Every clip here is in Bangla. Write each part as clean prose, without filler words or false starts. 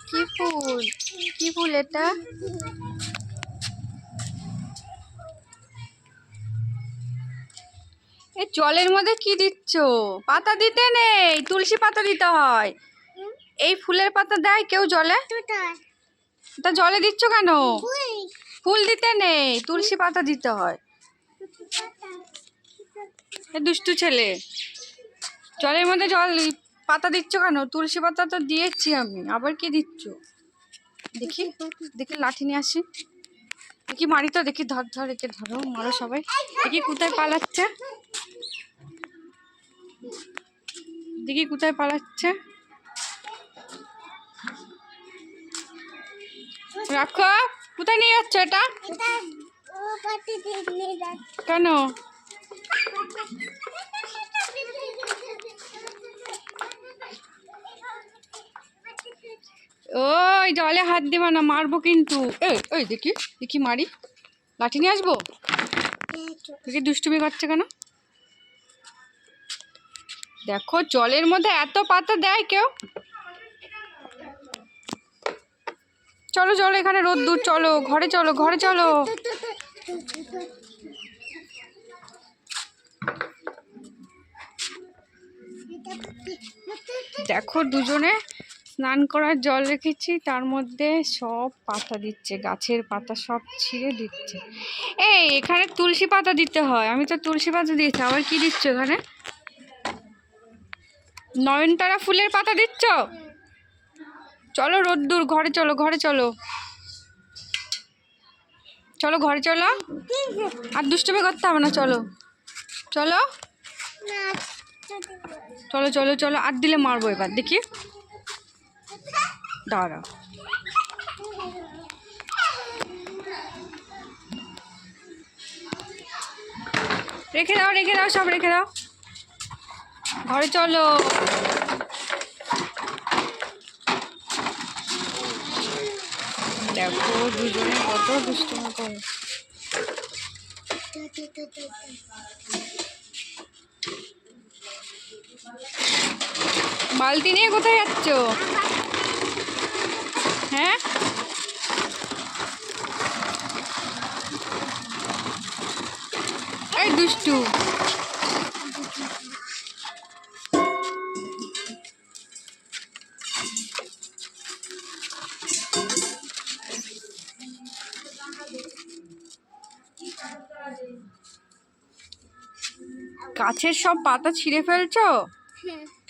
কি ফুল? কি ফুল এটা? এই জলের মধ্যে কি দিচ্ছ? পাতা দিতে নেই, তুলসী পাতা দিতে হয়। এই ফুলের পাতা দেয় কেউ জলে? তা জলে দিচ্ছ কেন? ফুল দিতে নেই, তুলসী পাতা দিতে হয়। দুষ্টু ছেলে, জলের মধ্যে পাতা দিচ্ছ কেন? তুলসী পাতা তো দিয়েছি আমি, আবার কি দিচ্ছ? দেখি দেখি লাঠি নিয়ে আসি, দেখি মারি তো, দেখি ধর একে ধরো, মারো সবাই। দেখি কোথায় পালাচ্ছে, দেখি কোথায় পালাচ্ছে। রাখো, কোথায় নিয়ে যাচ্ছ এটা? কেন? ওই জলে হাত দিবা না, মারবো কিন্তু। এই দেখি দেখি মারি, লাঠি নিয়ে আসবো। দেখি দুষ্টুমি করছে কেন? দেখো জলের মধ্যে এত পাতা দেয় কেউ? চলো চলো, এখানে রোদ্দুর, চলো ঘরে, চলো ঘরে চলো। দেখো দুজনে স্নান করার জল রেখেছি, তার মধ্যে সব পাতা দিচ্ছে, গাছের পাতা সব ছিঁড়ে দিচ্ছে। এই এখানে তুলসী পাতা দিতে হয়, আমি তো তুলসী পাতা দিয়েছি, আবার কি দিচ্ছ এখানে? নয়নতারা ফুলের পাতা দিচ্ছ? চলো রোদ্দুর, ঘরে চলো ঘরে চলো, চলো ঘরে চলো। আর দুষ্টুমি করতে হবে না, চলো চলো চলো চলো চলো। আর দিলে মারবো এবার, দেখি দাঁড়া। রেখে দাও রেখে দাও, সব রেখে দাও, ঘরে চলো। দেখো দুজনে কত দুষ্টুমি করে। বালতি নিয়ে কোথায় যাচ্ছ? হ্যাঁ, এই দুষ্টু। গাছের সব পাতা ছিঁড়ে ফেলছো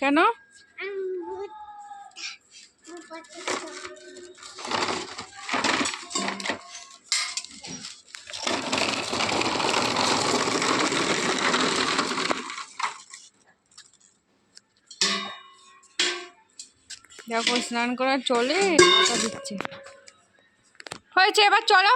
কেন? দেখো স্নান করার চলে পাতা দিচ্ছে। হয়েছে, এবার চলো।